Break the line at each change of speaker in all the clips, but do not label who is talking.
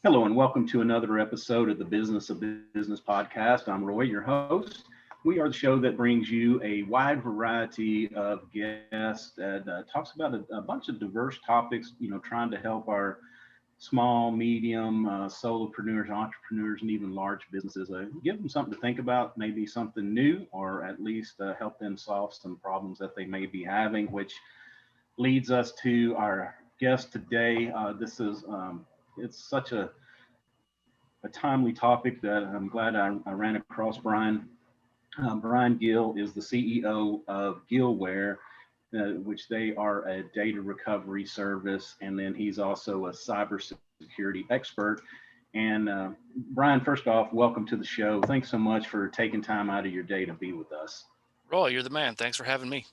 Hello and welcome to another episode of the Business of Business podcast. I'm Roy, your host. We are the show that brings you a wide variety of guests that talks about a bunch of diverse topics, trying to help our small, medium, solopreneurs, entrepreneurs, and even large businesses. Give them something to think about, maybe something new, or at least help them solve some problems that they may be having, which leads us to our guest today. This is it's such a timely topic that I'm glad I ran across Brian. Brian Gill is the CEO of Gillware, which they are a data recovery service, and then he's also a cybersecurity expert. And Brian, first off, welcome to the show. Thanks so much for taking time out of your day to be with us.
Roy, you're the man. Thanks for having me.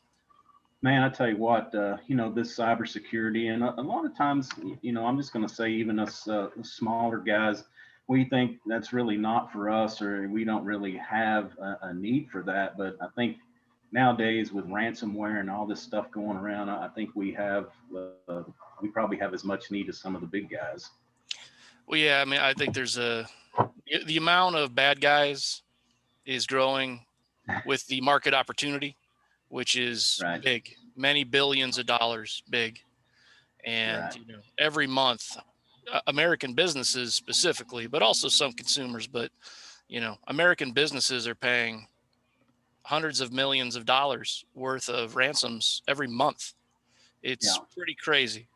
Man, I tell you what, this cybersecurity, and a lot of times, I'm just going to say, even us smaller guys, we think that's really not for us, or we don't really have a need for that. But I think nowadays with ransomware and all this stuff going around, I think we probably have as much need as some of the big guys.
Well, yeah, I mean, I think there's the amount of bad guys is growing with the market opportunity, which is
Right.
big, many billions of dollars big. And,
Right.
Every month, American businesses specifically, but also some consumers, but, American businesses are paying hundreds of millions of dollars worth of ransoms every month. It's pretty crazy.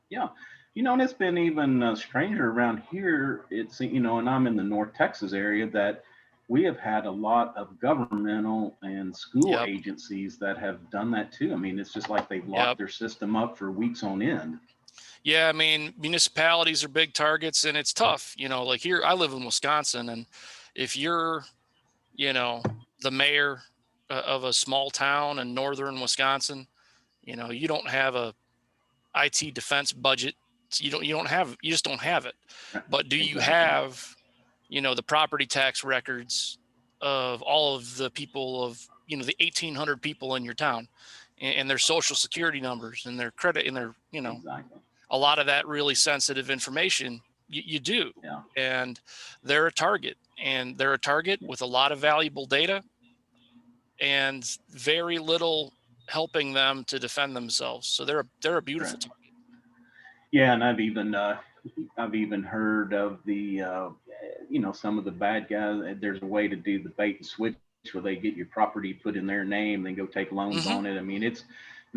Yeah. And it's been even stranger around here. It's, and I'm in the North Texas area, that we have had a lot of governmental and school agencies that have done that too. I mean, it's just like they've locked their system up for weeks on end.
Yeah, I mean, municipalities are big targets, and it's tough. Like here, I live in Wisconsin, and if you're, the mayor of a small town in northern Wisconsin, you don't have a IT defense budget. You just don't have it. But do you have, the property tax records of all of the people of, the 1,800 people in your town, and their social security numbers and their credit and their, a lot of that really sensitive information you do. And they're a target, with a lot of valuable data and very little helping them to defend themselves. So they're a beautiful target.
Yeah, and I've even heard of the some of the bad guys. There's a way to do the bait and switch where they get your property put in their name, then go take loans on it. I mean,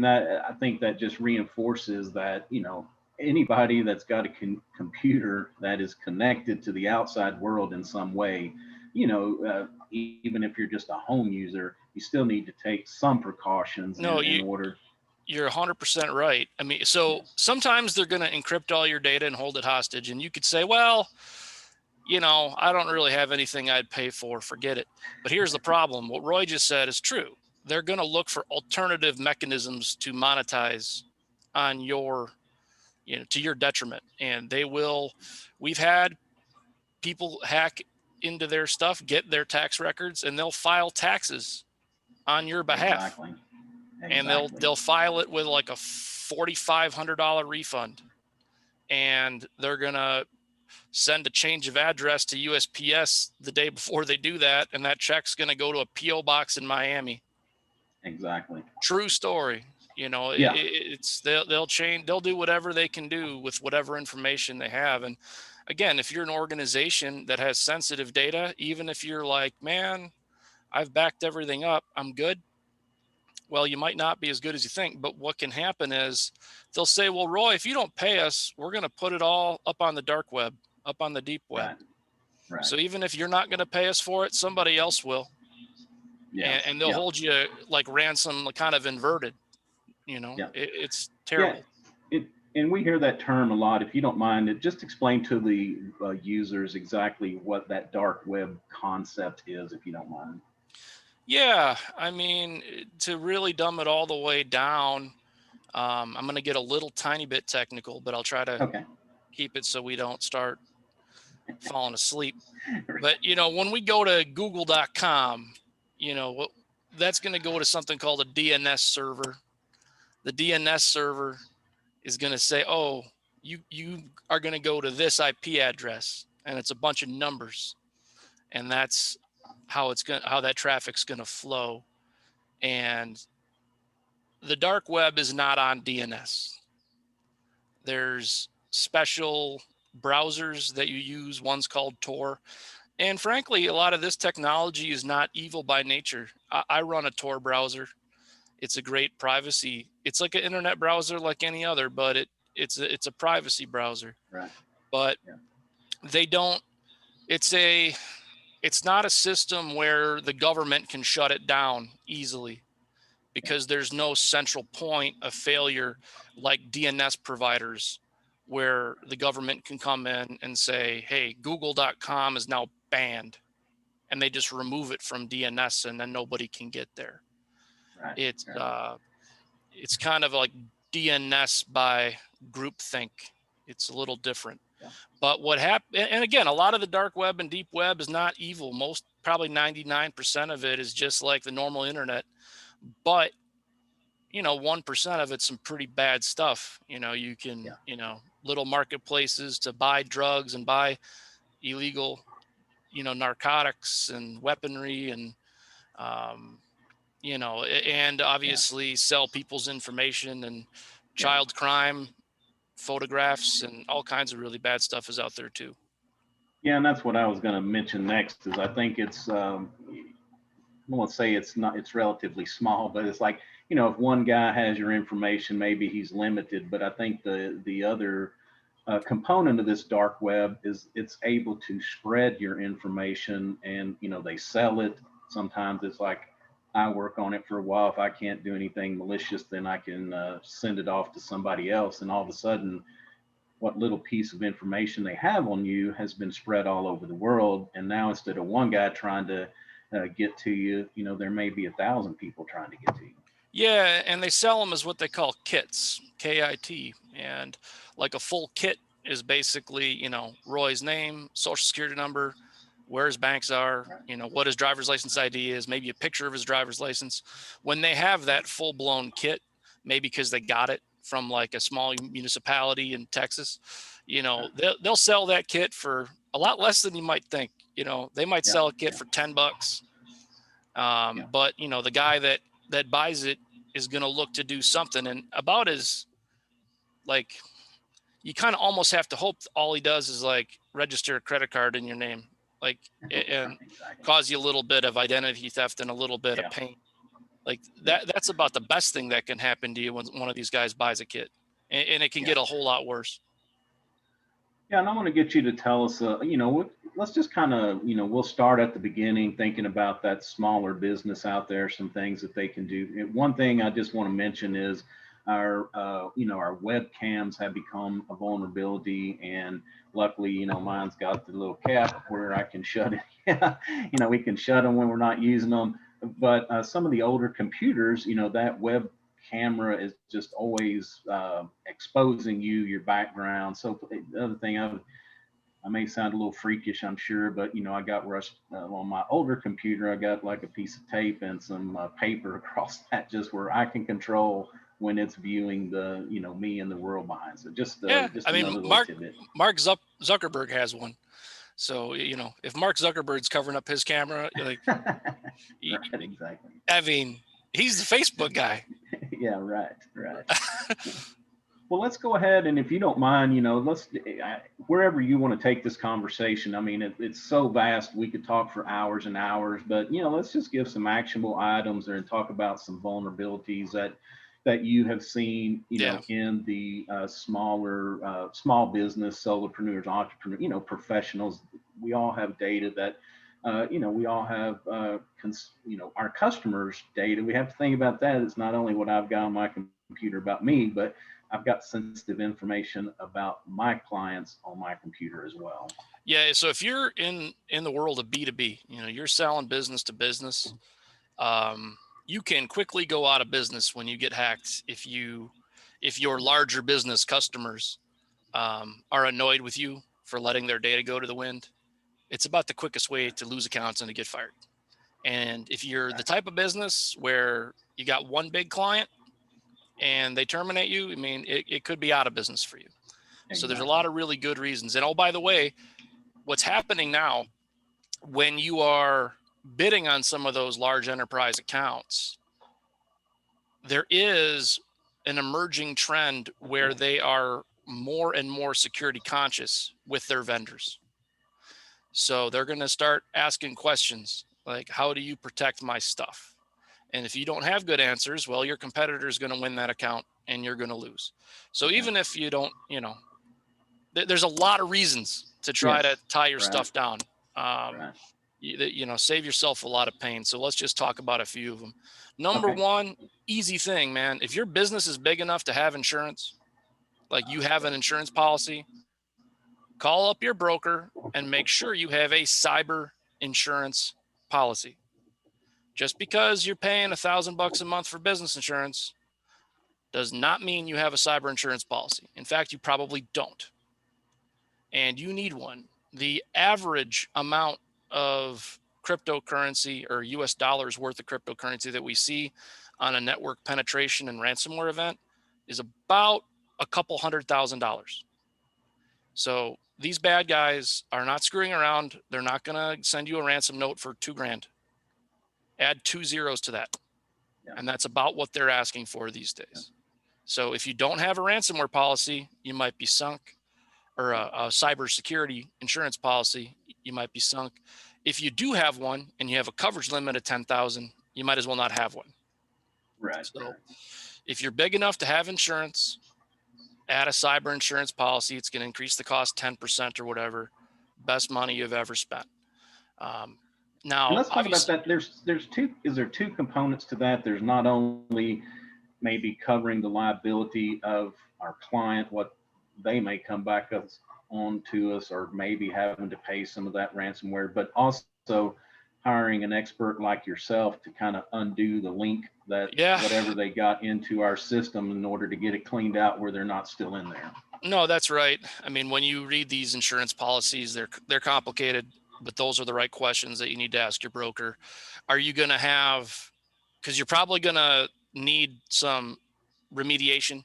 I think that just reinforces that anybody that's got a computer that is connected to the outside world in some way, even if you're just a home user, you still need to take some precautions in order.
You're 100% right. I mean, so sometimes they're going to encrypt all your data and hold it hostage. And you could say, well, I don't really have anything I'd pay for, forget it. But here's the problem. What Roy just said is true. They're going to look for alternative mechanisms to monetize on your, to your detriment. And we've had people hack into their stuff, get their tax records, and they'll file taxes on your behalf.
Exactly.
And they'll file it with like a $4,500 refund, and they're gonna send a change of address to USPS the day before they do that, and that check's gonna go to a PO box in Miami.
Exactly.
True story. They'll do whatever they can do with whatever information they have. And again, if you're an organization that has sensitive data, even if you're like, man, I've backed everything up, I'm good. Well, you might not be as good as you think, but what can happen is they'll say, well, Roy, if you don't pay us, we're going to put it all up on the dark web, up on the deep web.
Right.
So even if you're not going to pay us for it, somebody else will. Yeah. And they'll hold you like ransom, kind of inverted. It's terrible.
Yeah. And we hear that term a lot. If you don't mind, just explain to the users exactly what that dark web concept is, if you don't mind.
Yeah, I mean, to really dumb it all the way down, I'm going to get a little tiny bit technical, but I'll try to keep it so we don't start falling asleep. But, when we go to google.com, that's going to go to something called a DNS server. The DNS server is going to say, oh, you are going to go to this IP address, and it's a bunch of numbers, and that's how that traffic's going to flow. And the dark web is not on DNS. There's special browsers that you use. One's called Tor. And frankly, a lot of this technology is not evil by nature. I run a Tor browser. It's a great privacy. It's like an internet browser like any other, but it's a privacy browser.
Right.
But they don't, it's not a system where the government can shut it down easily, because there's no central point of failure like DNS providers, where the government can come in and say, hey, google.com is now banned, and they just remove it from DNS, and then nobody can get there.
Right.
It's kind of like DNS by groupthink. It's a little different.
Yeah.
But what happened, and again, a lot of the dark web and deep web is not evil. Most, probably 99% of it is just like the normal internet. But 1% of it's some pretty bad stuff. You can, little marketplaces to buy drugs and buy illegal, narcotics and weaponry, and, and obviously sell people's information, and child crime photographs and all kinds of really bad stuff is out there too.
Yeah, and that's what I was going to mention next. Is I think it's I won't say it's relatively small, but it's like, if one guy has your information, maybe he's limited. But I think the other component of this dark web is it's able to spread your information, and they sell it. Sometimes it's like, I work on it for a while. If I can't do anything malicious, then I can send it off to somebody else, and all of a sudden, what little piece of information they have on you has been spread all over the world. And now, instead of one guy trying to get to you, there may be 1,000 people trying to get to you.
Yeah, and they sell them as what they call kits, KIT, and like a full kit is basically, Roy's name, social security number, where his banks are, what his driver's license ID is, maybe a picture of his driver's license. When they have that full-blown kit, maybe because they got it from like a small municipality in Texas, they'll sell that kit for a lot less than you might think. They might sell a kit for $10. But the guy that buys it is going to look to do something, and about as like, you kind of almost have to hope all he does is like register a credit card in your name, like, and cause you a little bit of identity theft and a little bit of pain. Like that's about the best thing that can happen to you when one of these guys buys a kit, and it can get a whole lot worse.
Yeah, and I want to get you to tell us, let's just kind of, we'll start at the beginning, thinking about that smaller business out there, some things that they can do. One thing I just want to mention is our webcams have become a vulnerability, and luckily, mine's got the little cap where I can shut it. We can shut them when we're not using them. But some of the older computers, that web camera is just always exposing your background. So the other thing, I may sound a little freakish, I'm sure, but I got on my older computer, I got like a piece of tape and some paper across that, just where I can control when it's viewing the me and the world behind. So just
Mark Zuckerberg has one. So if Mark Zuckerberg's covering up his camera, like
right, exactly.
I mean, he's the Facebook guy.
Yeah, right. Well, let's go ahead, and if you don't mind, wherever you want to take this conversation. I mean, it's so vast, we could talk for hours and hours, but let's just give some actionable items there and talk about some vulnerabilities that you have seen, in the smaller, small business, solopreneurs, entrepreneurs, professionals. We all have data that, we all have, our customers' data. We have to think about that. It's not only what I've got on my computer about me, but I've got sensitive information about my clients on my computer as well.
Yeah. So if you're in the world of B2B, you're selling business to business, you can quickly go out of business when you get hacked. If your larger business customers are annoyed with you for letting their data go to the wind, it's about the quickest way to lose accounts and to get fired. And if you're the type of business where you got one big client and they terminate you, I mean, it could be out of business for you. So there's a lot of really good reasons. And oh, by the way, what's happening now when you are bidding on some of those large enterprise accounts, there is an emerging trend where they are more and more security conscious with their vendors. So they're going to start asking questions like, how do you protect my stuff? And if you don't have good answers, well, your competitor is going to win that account and you're going to lose. So even if you don't, there's a lot of reasons to try to tie your stuff down. Save yourself a lot of pain. So let's just talk about a few of them. Number one, easy thing, man. If your business is big enough to have insurance, like you have an insurance policy, call up your broker and make sure you have a cyber insurance policy. Just because you're paying $1,000 a month for business insurance does not mean you have a cyber insurance policy. In fact, you probably don't. And you need one. The average amount of cryptocurrency or US dollars worth of cryptocurrency that we see on a network penetration and ransomware event is about a couple $100,000. So these bad guys are not screwing around. They're not going to send you a ransom note for $2,000. Add 2 zeros to that. And that's about what they're asking for these days. So if you don't have a ransomware policy, you might be sunk, or a cybersecurity insurance policy, you might be sunk. If you do have one and you have a coverage limit of 10,000, you might as well not have one. So if you're big enough to have insurance, add a cyber insurance policy. It's going to increase the cost 10% or whatever. Best money you've ever spent. Now,
and let's talk about that. Is there two components to that? There's not only maybe covering the liability of our client, what they may come back on to us, or maybe having to pay some of that ransomware, but also hiring an expert like yourself to kind of undo the link that whatever they got into our system in order to get it cleaned out where they're not still in there.
No, that's right. I mean, when you read these insurance policies, they're complicated, but those are the right questions that you need to ask your broker. Are you going to have, because you're probably going to need some remediation.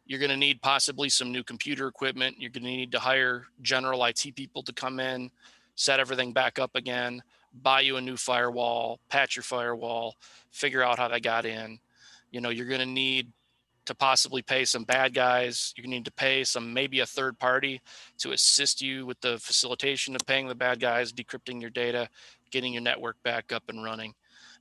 You're going to need possibly some new computer equipment. You're going to need to hire general IT people to come in, set everything back up again, buy you a new firewall, patch your firewall, figure out how that got in. You're going to need to possibly pay some bad guys. You're going to need to pay maybe a third party to assist you with the facilitation of paying the bad guys, decrypting your data, getting your network back up and running.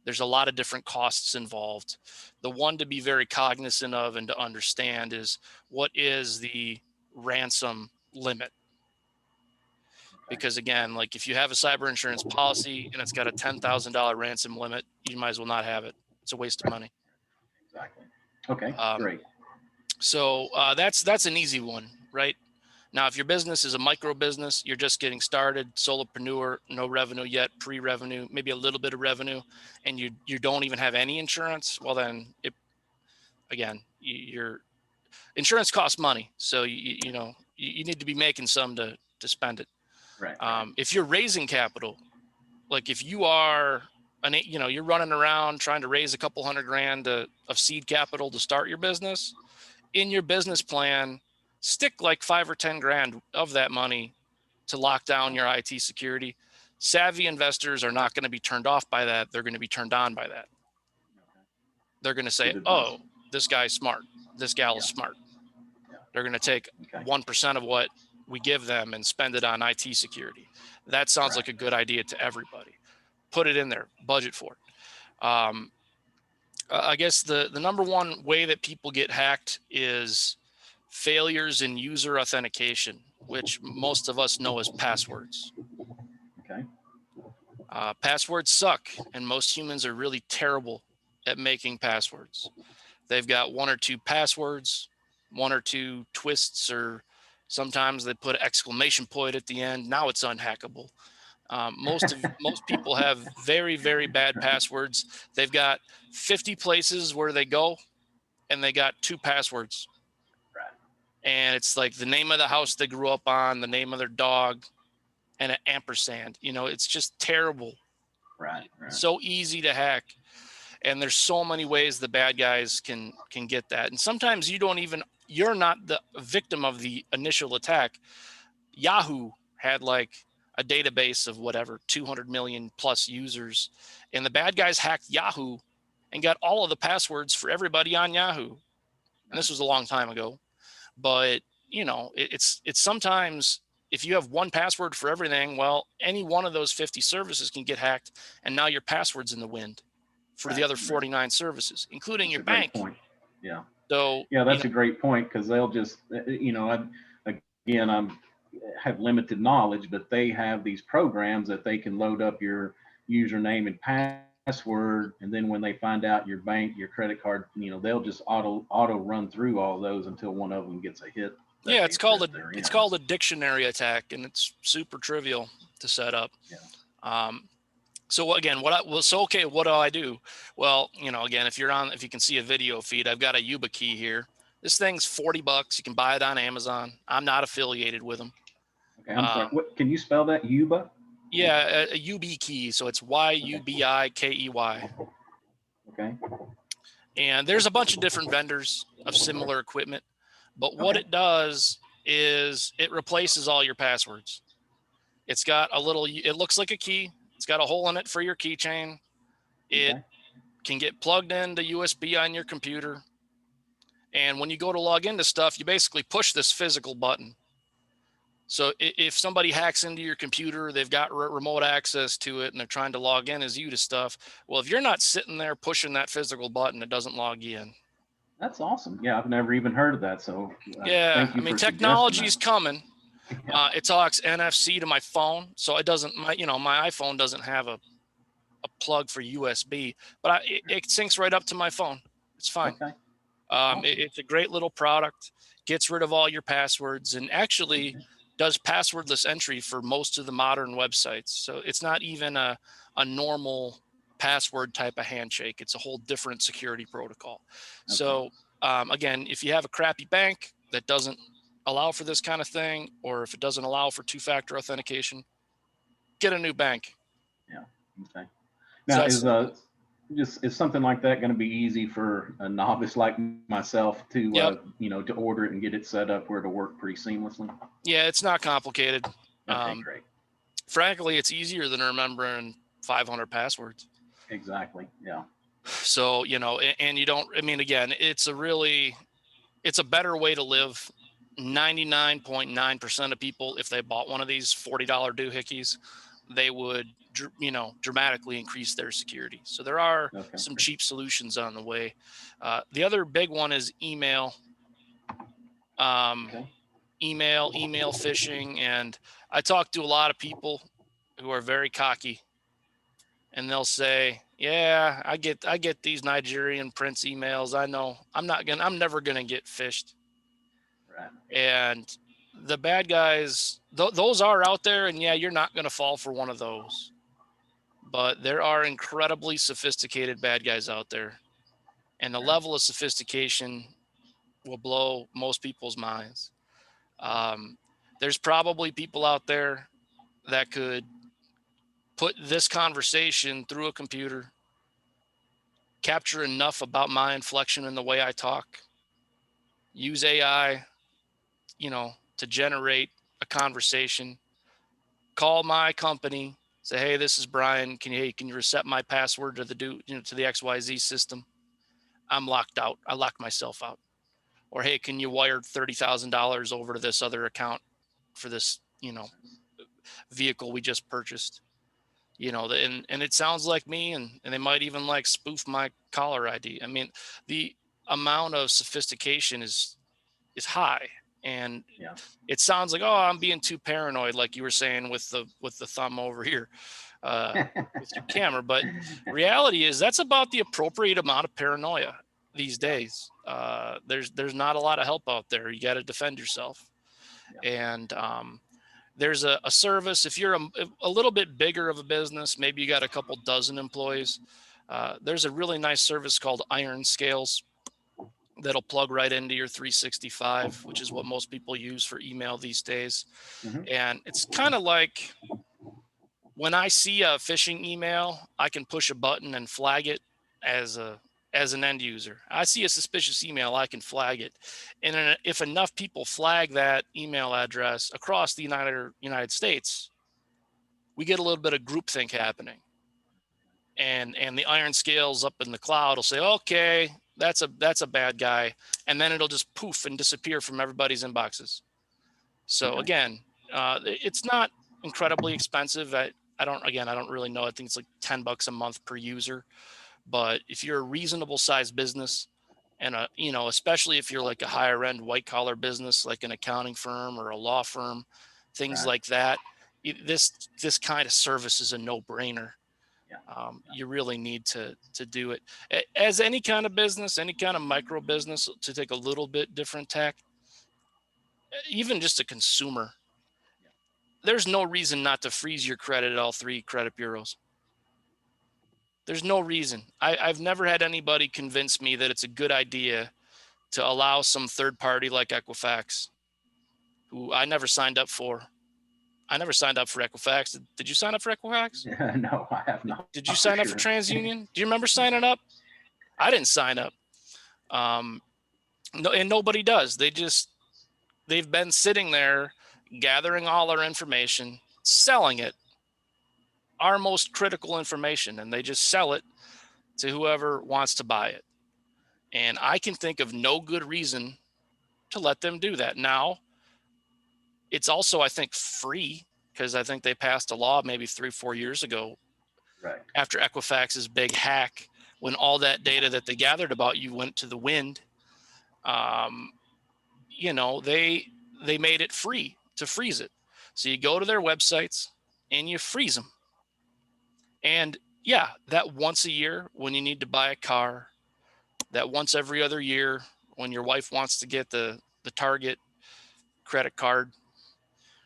There's a lot of different costs involved. The one to be very cognizant of and to understand is, what is the ransom limit? Because again, like if you have a cyber insurance policy and it's got a $10,000 ransom limit, you might as well not have it. It's a waste of money.
Exactly. Okay, great.
So that's an easy one, right? Now, if your business is a micro business, you're just getting started, solopreneur, no revenue yet, pre-revenue, maybe a little bit of revenue, and you don't even have any insurance, well then, your insurance costs money, so you need to be making some to spend it.
Right.
If you're raising capital, like if you are you're running around trying to raise a couple $100,000 of seed capital to start your business, in your business plan, stick like 5 or 10 grand of that money to lock down your IT security. Savvy investors are not going to be turned off by that. They're going to be turned on by that. They're going to say, oh, this guy's smart. This gal is smart. They're going to take 1% of what we give them and spend it on IT security. That sounds like a good idea to everybody. Put it in there, budget for it. I guess the number one way that people get hacked is failures in user authentication, which most of us know as passwords.
Okay.
Passwords suck, and most humans are really terrible at making passwords. They've got 1 or 2 passwords, 1 or 2 twists, or sometimes they put an exclamation point at the end. Now it's unhackable. Most people have very, very bad passwords. They've got 50 places where they go, and they got 2 passwords. And it's like the name of the house they grew up on, the name of their dog, and an ampersand. It's just terrible.
Right.
So easy to hack. And there's so many ways the bad guys can get that. And sometimes you're not the victim of the initial attack. Yahoo had like a database of whatever 200 million plus users, and the bad guys hacked Yahoo and got all of the passwords for everybody on Yahoo. And this was a long time ago, but it's sometimes if you have one password for everything, well, any one of those 50 services can get hacked, and now your password's in the wind for the other 49 services, including your bank.
Point. Yeah.
So
yeah, that's a great point, because they'll just, I have limited knowledge, but they have these programs that they can load up your username and password, and then when they find out your bank, your credit card, they'll just auto run through all those until one of them gets a hit.
Yeah, it's called a dictionary attack, and it's super trivial to set up.
Yeah.
So again, what do I do? Well, again, if you can see a video feed, I've got a Yuba Key here. This thing's $40. You can buy it on Amazon. I'm not affiliated with them.
Okay, I'm sorry. What, can you spell that? Yuba?
Yeah, a Yuba Key. So it's Yubikey.
Okay.
And there's a bunch of different vendors of similar equipment, but what it does is it replaces all your passwords. It's got it looks like a key. It's got a hole in it for your keychain. It can get plugged into USB on your computer. And when you go to log into stuff, you basically push this physical button. So if somebody hacks into your computer, they've got remote access to it, and they're trying to log in as you to stuff. Well, if you're not sitting there pushing that physical button, it doesn't log you in.
That's awesome. Yeah, I've never even heard of that. So
thank you. Technology's coming. It talks NFC to my phone, so it doesn't. My iPhone doesn't have a plug for USB, but it syncs right up to my phone. It's fine.
Okay.
It's a great little product. Gets rid of all your passwords, and actually does passwordless entry for most of the modern websites. So it's not even a normal password type of handshake. It's a whole different security protocol. Okay. So again, if you have a crappy bank that doesn't allow for this kind of thing, or if it doesn't allow for two-factor authentication, get a new bank.
Yeah. Okay. Now, so is something like that going to be easy for a novice like myself to to order it and get it set up where it'll work pretty seamlessly?
Yeah, it's not complicated.
Okay, great.
Frankly, it's easier than remembering 500 passwords.
Exactly. Yeah.
So, and you don't, again, it's a better way to live. 99.9% of people, if they bought one of these $40 doohickeys, they would, dramatically increase their security. So there are some cheap solutions on the way. The other big one is email. Email phishing. And I talk to a lot of people who are very cocky, and they'll say, yeah, I get these Nigerian prince emails. I know I'm never going to get phished.
Right.
And the bad guys, those are out there, and yeah, you're not going to fall for one of those. But there are incredibly sophisticated bad guys out there, and the level of sophistication will blow most people's minds. There's probably people out there that could put this conversation through a computer, capture enough about my inflection and the way I talk, use AI, to generate a conversation, call my company, say, hey, this is Brian. Can you reset my password to the XYZ system? I'm locked out. I locked myself out. Or, hey, can you wire $30,000 over to this other account for this, vehicle we just purchased? And it sounds like me, and they might even spoof my caller ID. The amount of sophistication is high. And it sounds like, oh, I'm being too paranoid, like you were saying with the thumb over here with your camera. But reality is that's about the appropriate amount of paranoia these days. There's not a lot of help out there. You got to defend yourself. And there's a service. If you're a little bit bigger of a business, maybe you got a couple dozen employees, there's a really nice service called Iron Scales that'll plug right into your 365, which is what most people use for email these days. Mm-hmm. And it's kind of like when I see a phishing email, I can push a button and flag it as an end user. I see a suspicious email, I can flag it. And if enough people flag that email address across the United States, we get a little bit of groupthink happening. And the iron scales up in the cloud will say, okay, that's a bad guy. And then it'll just poof and disappear from everybody's inboxes. So again, it's not incredibly expensive. I don't really know. I think it's like $10 a month per user. But if you're a reasonable sized business, and especially if you're like a higher end white collar business, like an accounting firm or a law firm, things like that, this kind of service is a no brainer. You really need to do it. As any kind of business, any kind of micro business, to take a little bit different tack, even just a consumer, there's no reason not to freeze your credit at all 3 credit bureaus. There's no reason. I've never had anybody convince me that it's a good idea to allow some third party like Equifax, who I never signed up for. I never signed up for Equifax. Did you sign up for Equifax?
No, I have not.
Did you sign up for TransUnion? Do you remember signing up? I didn't sign up. No, and nobody does. They've been sitting there gathering all our information, selling it, our most critical information, and they just sell it to whoever wants to buy it. And I can think of no good reason to let them do that. Now, it's also, I think, free, because I think they passed a law maybe 3-4 years ago, after Equifax's big hack, when all that data that they gathered about you went to the wind. They made it free to freeze it. So you go to their websites and you freeze them. And yeah, that once a year when you need to buy a car, that once every other year when your wife wants to get the Target credit card,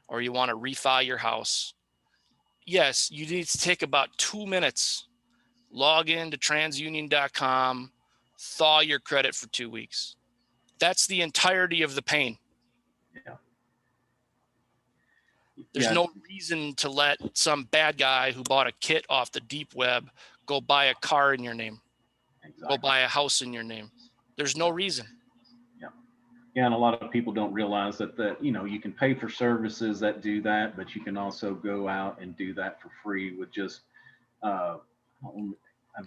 or you want to refi your house. Yes, you need to take about 2 minutes, log into transunion.com, thaw your credit for 2 weeks. That's the entirety of the pain. There's no reason to let some bad guy who bought a kit off the deep web go buy a car in your name, go buy a house in your name. There's no reason.
Yeah, and a lot of people don't realize that you can pay for services that do that, but you can also go out and do that for free with just I've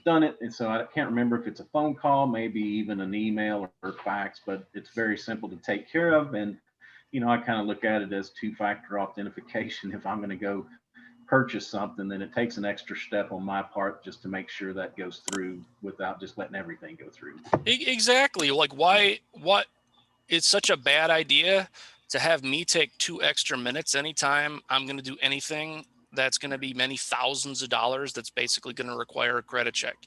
done it, and so I can't remember if it's a phone call, maybe even an email or fax, but it's very simple to take care of. And I kind of look at it as 2-factor authentication. If I'm going to go purchase something, then it takes an extra step on my part just to make sure that goes through without just letting everything go through.
Exactly. Like, what? It's such a bad idea to have me take 2 extra minutes anytime I'm going to do anything that's going to be many thousands of dollars, that's basically going to require a credit check.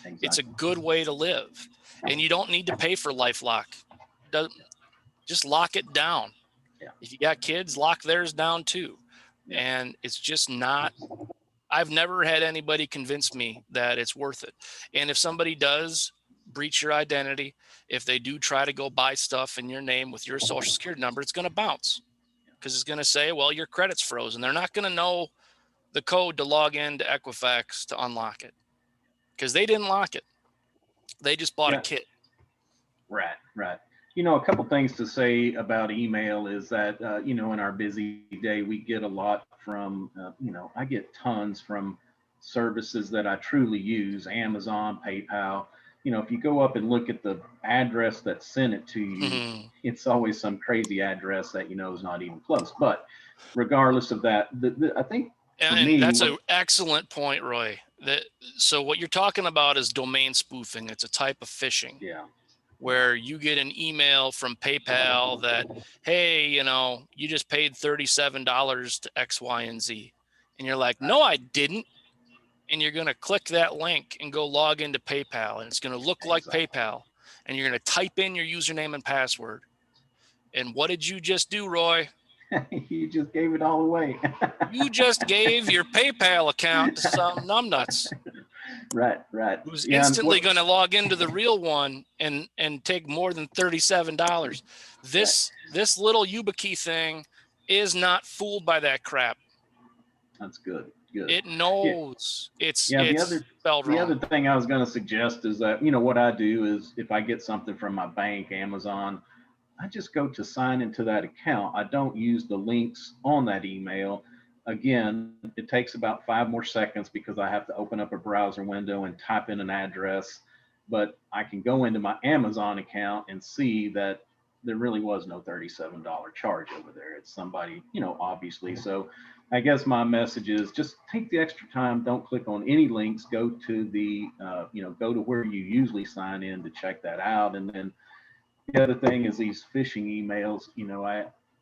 Exactly. It's a good way to live. And you don't need to pay for LifeLock. Just lock it down. If you got kids, lock theirs down too. And it's just not, I've never had anybody convince me that it's worth it. And if somebody does breach your identity, if they do try to go buy stuff in your name with your social security number, it's going to bounce, because it's going to say, well, your credit's frozen. They're not going to know the code to log into Equifax to unlock it, because they didn't lock it. They just bought a kit.
Right. A couple things to say about email is that, in our busy day, we get a lot from, I get tons from services that I truly use, Amazon, PayPal. If you go up and look at the address that sent it to you, it's always some crazy address that is not even close. But regardless of that, I think
that's an excellent point, Roy. So what you're talking about is domain spoofing. It's a type of phishing. Where you get an email from PayPal that, hey, you just paid $37 to X, Y, and Z. And you're like, no, I didn't. And you're going to click that link and go log into PayPal, and it's going to look like PayPal, and you're going to type in your username and password. And what did you just do, Roy?
You just gave it all away.
You just gave your PayPal account to some numbnuts.
Right.
Who's instantly going to log into the real one and take more than $37. This little Yuba Key thing is not fooled by that crap.
That's good. Good.
It
Yeah.
knows.
Yeah.
It's spelled
The
wrong.
other thing I was going to suggest is that, what I do is if I get something from my bank, Amazon, I just go to sign into that account. I don't use the links on that email. Again, it takes about 5 more seconds because I have to open up a browser window and type in an address. But I can go into my Amazon account and see that there really was no $37 charge over there. It's somebody, obviously. So I guess my message is just take the extra time. Don't click on any links. Go to go to where you usually sign in to check that out. And then the other thing is these phishing emails.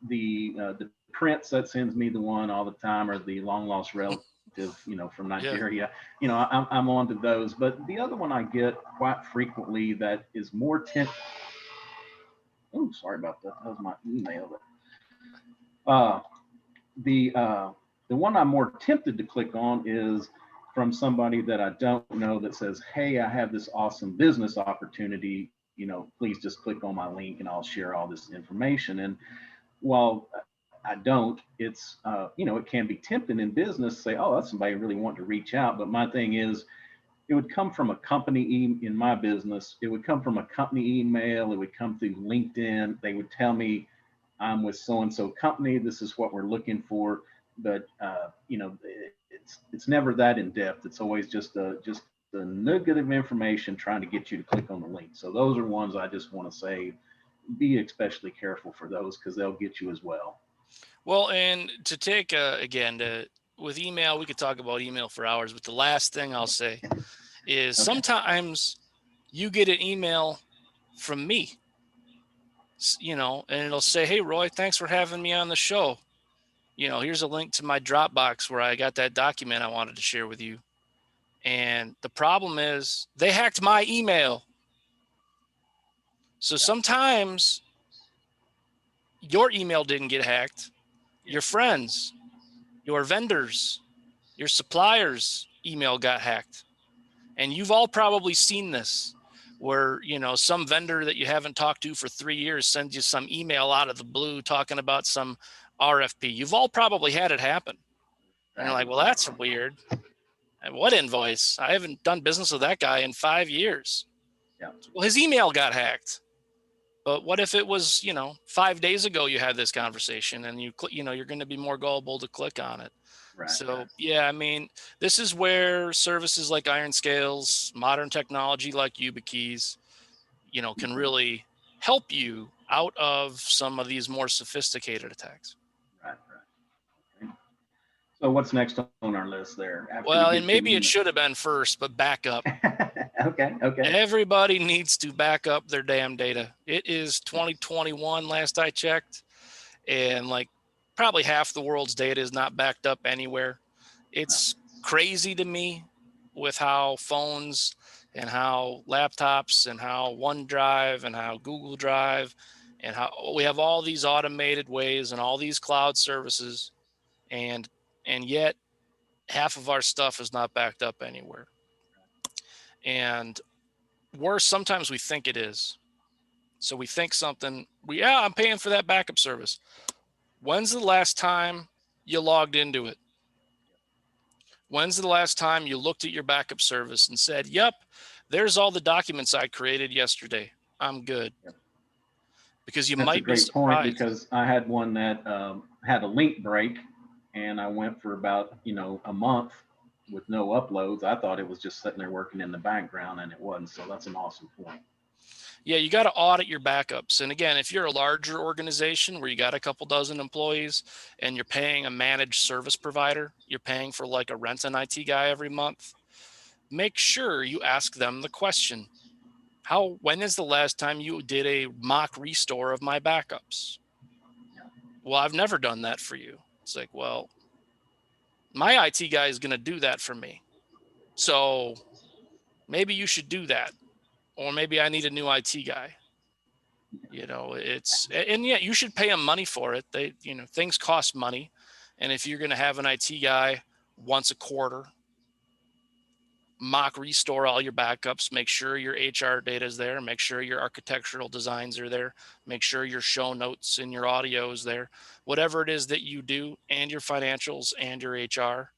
The prince that sends me the one all the time, or the long lost relative, from
Yeah.
Nigeria. I'm on to those. But the other one I get quite frequently that is more Oh, sorry about that. That was my email. Uh, the one I'm more tempted to click on is from somebody that I don't know that says, "Hey, I have this awesome business opportunity. Please just click on my link and I'll share all this information." And while I don't, it can be tempting in business to say, "Oh, that's somebody really wanting to reach out." But my thing is, it would come from a company in my business. It would come from a company email. It would come through LinkedIn. They would tell me, "I'm with so and so company. This is what we're looking for." But it's never that in depth. It's always just a nugget of information trying to get you to click on the link. So those are ones I just want to say, be especially careful for those because they'll get you as well.
Well, and to take with email, we could talk about email for hours, but the last thing I'll say is
Okay.
sometimes you get an email from me, and it'll say, "Hey, Roy, thanks for having me on the show. Here's a link to my Dropbox where I got that document I wanted to share with you." And the problem is they hacked my email. So sometimes your email didn't get hacked. Your friends, your vendors, your suppliers' email got hacked. And you've all probably seen this where, some vendor that you haven't talked to for 3 years sends you some email out of the blue talking about some RFP. You've all probably had it happen. And you're like, "Well, that's weird. And what invoice? I haven't done business with that guy in 5 years."
Yeah.
Well, his email got hacked. But what if it was, 5 days ago you had this conversation and you're going to be more gullible to click on it.
Right.
So, yeah, I mean, this is where services like Iron Scales, modern technology like Yuba Keys, can really help you out of some of these more sophisticated attacks.
Right. Right. Okay. So what's next on our list there after we
Well, and
get to
maybe it
email?
should have been first, but back up.
Okay. Okay.
Everybody needs to back up their damn data. It is 2021, last I checked, and like probably half the world's data is not backed up anywhere. It's crazy to me with how phones and how laptops and how OneDrive and how Google Drive and how we have all these automated ways and all these cloud services, and yet half of our stuff is not backed up anywhere. And worse, sometimes we think it is. So we think something, I'm paying for that backup service. When's the last time you logged into it? When's the last time you looked at your backup service and said, "Yep, there's all the documents I created yesterday. I'm good."
Yep.
Because you
That's a
might be
great point
surprised.
because I had one that had a link break, and I went for about a month with no uploads. I thought it was just sitting there working in the background, and it wasn't. So that's an awesome point.
Yeah, you got to audit your backups. And again, if you're a larger organization where you got a couple dozen employees and you're paying a managed service provider, you're paying for like a rent an IT guy every month, make sure you ask them the question, when is the last time you did a mock restore of my backups? Well, I've never done that for you. It's like, well, my IT guy is going to do that for me. So maybe you should do that. Or maybe I need a new IT guy. And yeah, you should pay them money for it. Things cost money. And if you're going to have an IT guy once a quarter, mock restore all your backups, make sure your HR data is there, make sure your architectural designs are there, make sure your show notes and your audio is there, whatever it is that you do, and your financials and your HR,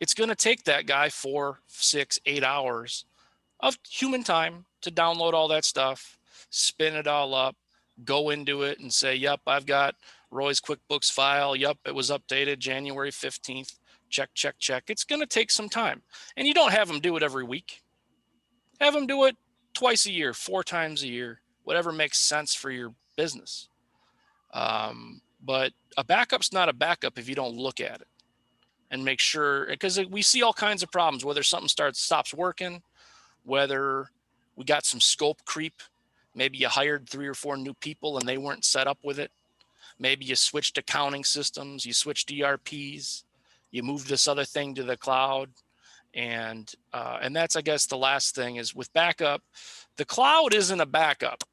it's going to take that guy 4, 6, 8 hours of human time to download all that stuff, spin it all up, go into it and say, yep, I've got Roy's QuickBooks file. Yep, it was updated January 15th. Check, check, check. It's going to take some time. And you don't have them do it every week. Have them do it twice a year, 4 times a year, whatever makes sense for your business. But a backup's not a backup if you don't look at it and make sure, because we see all kinds of problems, whether something stops working, whether we got some scope creep. Maybe you hired 3 or 4 new people and they weren't set up with it. Maybe you switched accounting systems, you switched ERPs, you moved this other thing to the cloud. And that's, I guess, the last thing is with backup, the cloud isn't a backup.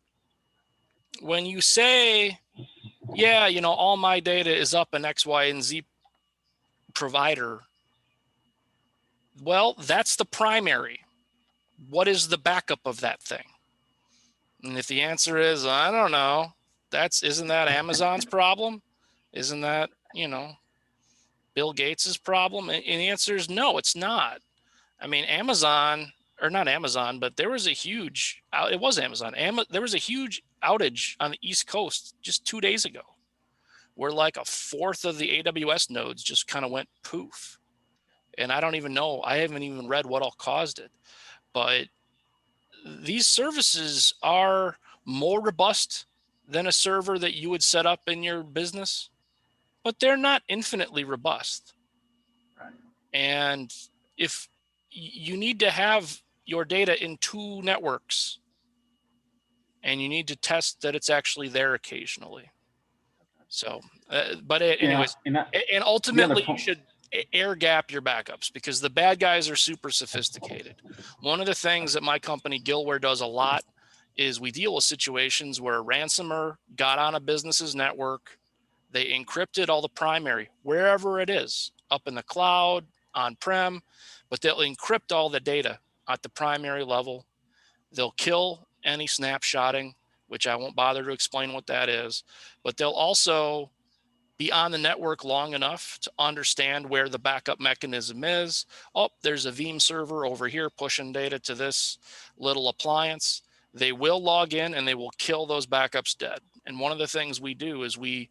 When you say, yeah, all my data is up in X, Y, and Z provider, well, that's the primary. What is the backup of that thing? And if the answer is, I don't know, isn't that Amazon's problem? Isn't that, Bill Gates's problem? And the answer is no, it's not. I mean, Amazon, or not Amazon, but there was a huge, it was Amazon. There was a huge outage on the East Coast just 2 days ago, where like a fourth of the AWS nodes just kind of went poof. And I don't even know, I haven't even read what all caused it. But these services are more robust than a server that you would set up in your business, but they're not infinitely robust.
Right.
And if you need to have your data in 2 networks, and you need to test that it's actually there occasionally. So, but anyways, and ultimately you should air gap your backups, because the bad guys are super sophisticated. One of the things that my company Gill does a lot is we deal with situations where a ransomer got on a business's network. They encrypted all the primary, wherever it is, up in the cloud, on-prem, but they'll encrypt all the data at the primary level. They'll kill any snapshotting, which I won't bother to explain what that is, but they'll also be on the network long enough to understand where the backup mechanism is. Oh, there's a Veeam server over here pushing data to this little appliance. They will log in and they will kill those backups dead. And one of the things we do is we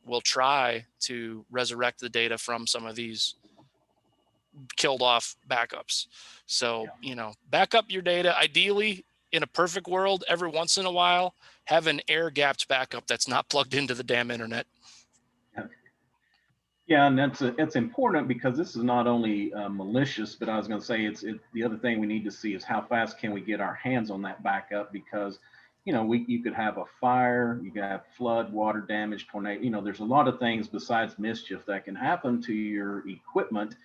will try to resurrect the data from some of these killed off backups. So, back up your data. Ideally, in a perfect world, every once in a while, have an air gapped backup that's not plugged into the damn internet.
Yeah, and it's important, because this is not only malicious, but I was going to say the other thing we need to see is how fast can we get our hands on that backup, because you could have a fire, you could have flood, water damage, tornado. There's a lot of things besides mischief that can happen to your equipment.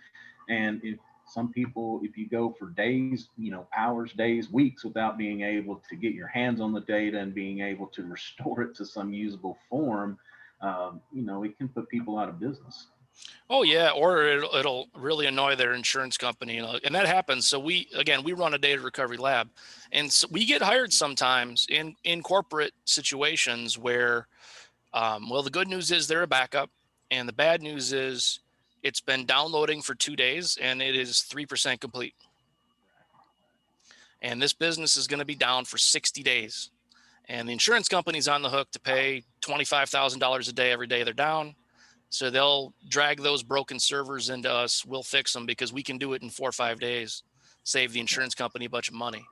And if you go for days, hours, days, weeks without being able to get your hands on the data and being able to restore it to some usable form, it can put people out of business.
Oh yeah, or it'll really annoy their insurance company, and that happens. So we run a data recovery lab, and so we get hired sometimes in corporate situations where, the good news is they're a backup, and the bad news is it's been downloading for 2 days and it is 3% complete. And this business is going to be down for 60 days. And the insurance company's on the hook to pay $25,000 a day every day they're down. So they'll drag those broken servers into us. We'll fix them because we can do it in 4 or 5 days, save the insurance company a bunch of money.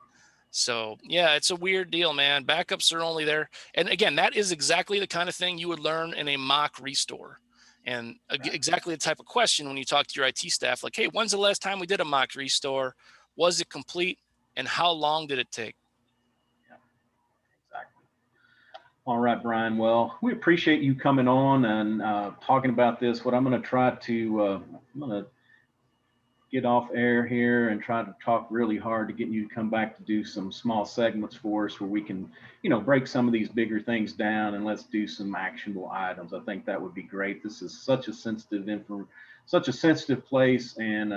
So yeah, it's a weird deal, man. Backups are only there. And again, that is exactly the kind of thing you would learn in a mock restore. And exactly the type of question when you talk to your IT staff, like, hey, when's the last time we did a mock restore? Was it complete? And how long did it take?
Yeah, exactly. All right, Brian. Well, we appreciate you coming on and talking about this. What I'm going to try to, I'm going to get off air here and try to talk really hard to get you to come back to do some small segments for us where we can, break some of these bigger things down and let's do some actionable items. I think that would be great. This is such a sensitive place, and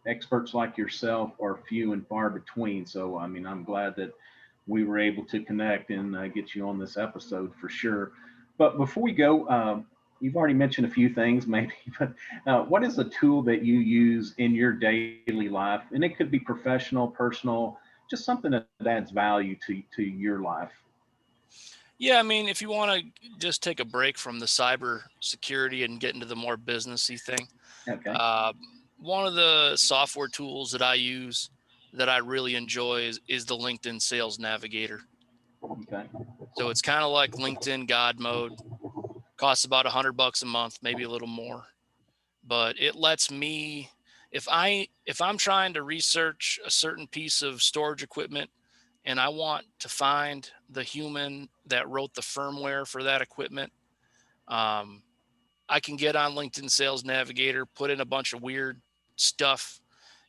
experts like yourself are few and far between. So I'm glad that we were able to connect and get you on this episode for sure. But before we go, you've already mentioned a few things maybe, but what is a tool that you use in your daily life? And it could be professional, personal, just something that adds value to your life.
Yeah, I mean, if you want to just take a break from the cyber security and get into the more businessy thing,
Okay.
uh, one of the software tools that I use that I really enjoy is the LinkedIn Sales Navigator.
Okay.
So it's kind of like LinkedIn God mode. Costs about $100 a month, maybe a little more, but it lets me, if I'm trying to research a certain piece of storage equipment and I want to find the human that wrote the firmware for that equipment, um, I can get on LinkedIn Sales Navigator, put in a bunch of weird stuff,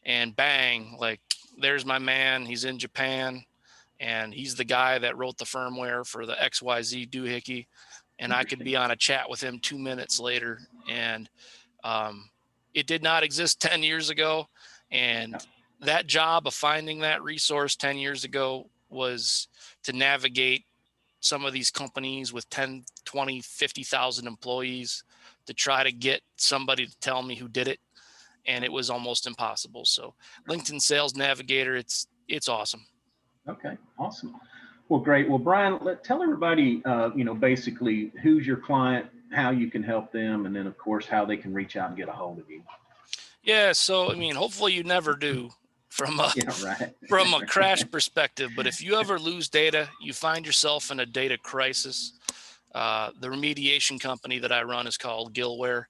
and bang, like there's my man. He's in Japan, and he's the guy that wrote the firmware for the XYZ doohickey. And I could
Interesting.
be on a chat with him 2 minutes later. And um, it did not exist 10 years ago. And that job of finding that resource 10 years ago was to navigate some of these companies with 10, 20, 50,000 employees to try to get somebody to tell me who did it. And it was almost impossible. So LinkedIn Sales Navigator, it's awesome.
Okay. Awesome. Well, great. Well, Brian, tell everybody, basically who's your client, how you can help them, and then of course how they can reach out and get a hold of you.
Yeah. So, I mean, hopefully you never do from a,
Yeah. Right.
from a crash perspective, but if you ever lose data, you find yourself in a data crisis. The remediation company that I run is called Gillware,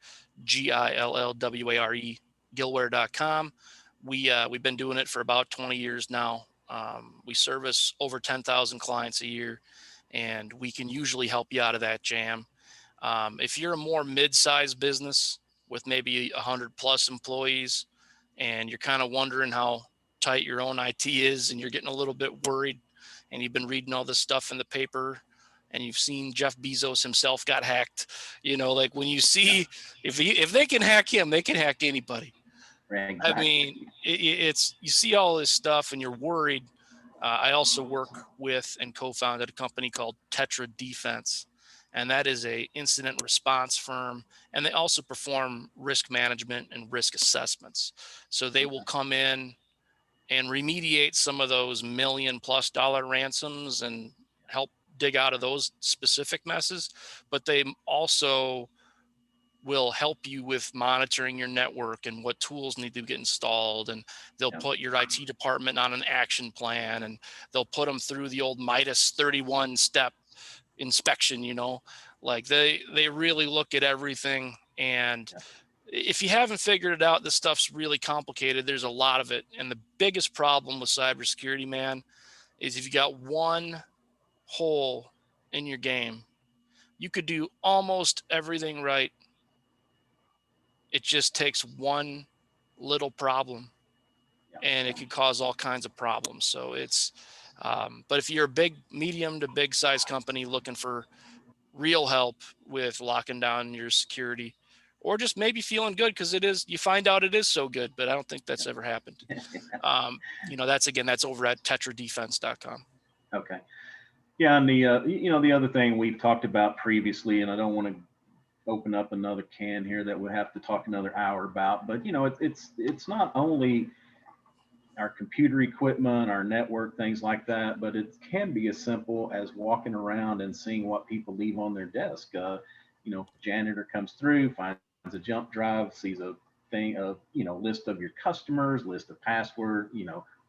Gillware, Gillware.com. We've been doing it for about 20 years now. We service over 10,000 clients a year, and we can usually help you out of that jam. If you're a more mid-sized business with maybe 100 plus employees, and you're kind of wondering how tight your own IT is, and you're getting a little bit worried, and you've been reading all this stuff in the paper, and you've seen Jeff Bezos himself got hacked, like when you see if they can hack him, they can hack anybody.
Right.
I
Exactly.
mean, it's you see all this stuff and you're worried. I also work with and co-founded a company called Tetra Defense, and that is a incident response firm, and they also perform risk management and risk assessments. So they will come in and remediate some of those $1 million+ ransoms and help dig out of those specific messes, but they also will help you with monitoring your network and what tools need to get installed, and they'll
Yeah.
put your IT department on an action plan, and they'll put them through the old Midas 31 step inspection. Like they really look at everything. And if you haven't figured it out, this stuff's really complicated. There's a lot of it, and the biggest problem with cybersecurity, man, is if you got one hole in your game, you could do almost everything right. It just takes one little problem, and it could cause all kinds of problems. So but if you're a big, medium to big size company looking for real help with locking down your security, or just maybe feeling good because you find out it is so good, but I don't think that's ever happened. That's over at tetradefense.com.
Okay. Yeah, and the other thing we've talked about previously, and I don't want to open up another can here that we'll have to talk another hour about, but it's not only our computer equipment, our network, things like that, but it can be as simple as walking around and seeing what people leave on their desk. Janitor comes through, finds a jump drive, sees a thing of, list of your customers, list of password,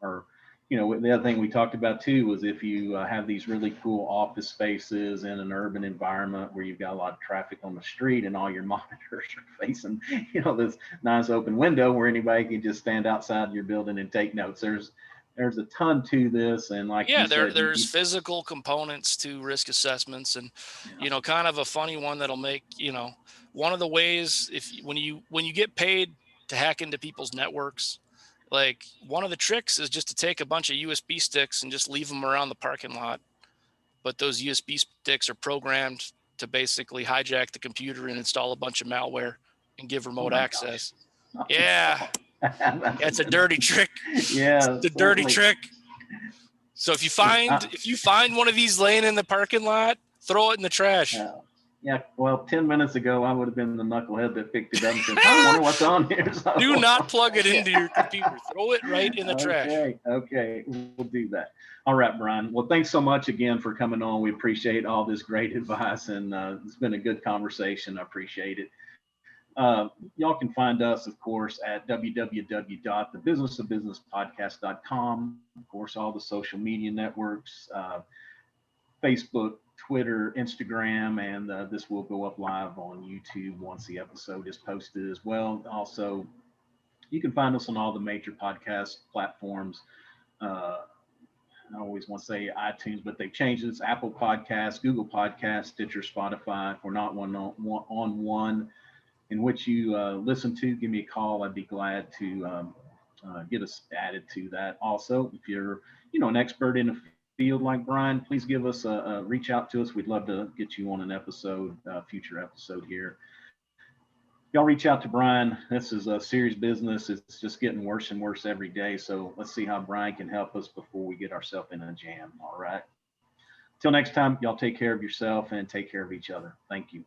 or the other thing we talked about too was if you have these really cool office spaces in an urban environment where you've got a lot of traffic on the street and all your monitors are facing, this nice open window where anybody can just stand outside your building and take notes. There's a ton to this, and like you said,
there's physical components to risk assessments, and kind of a funny one that'll make one of the ways when you get paid to hack into people's networks. Like one of the tricks is just to take a bunch of USB sticks and just leave them around the parking lot. But those USB sticks are programmed to basically hijack the computer and install a bunch of malware and give remote access.
Gosh.
Yeah, it's a dirty trick.
Yeah,
it's a dirty trick. So if you find one of these laying in the parking lot, throw it in the trash.
Yeah, well, 10 minutes ago, I would have been the knucklehead that picked it up and said, I wonder what's on here. So,
Do not plug it into your computer. Throw it right in the trash.
Okay, we'll do that. All right, Brian. Well, thanks so much again for coming on. We appreciate all this great advice, and it's been a good conversation. I appreciate it. Y'all can find us, of course, at www.thebusinessofbusinesspodcast.com. Of course, all the social media networks, Facebook, Twitter, Instagram, and this will go up live on YouTube once the episode is posted as well. Also, you can find us on all the major podcast platforms. I always want to say iTunes, but they've changed it. It's Apple Podcasts, Google Podcasts, Stitcher, Spotify. If we're not on one in which you listen to, give me a call. I'd be glad to get us added to that. Also, if you're an expert in a field like Brian, please give us reach out to us. We'd love to get you on an episode, future episode here. Y'all reach out to Brian. This is a serious business. It's just getting worse and worse every day. So let's see how Brian can help us before we get ourselves in a jam. All right. Till next time, y'all take care of yourself and take care of each other. Thank you.